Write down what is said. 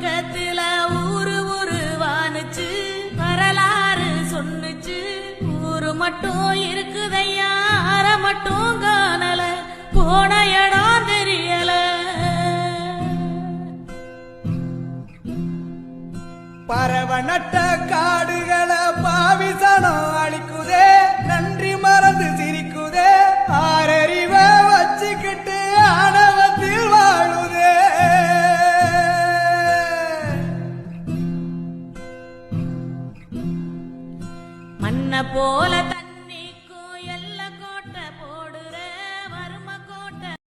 பக்கத்துல ஊரு வானுச்சு வரலாறு சொன்னுச்சு. ஊரு மட்டும் இருக்குதையா அற மட்டும் காணல போன இடம் தெரியல. பறவ நட்ட காடுகளை பாவிசனம் அழிக்குது.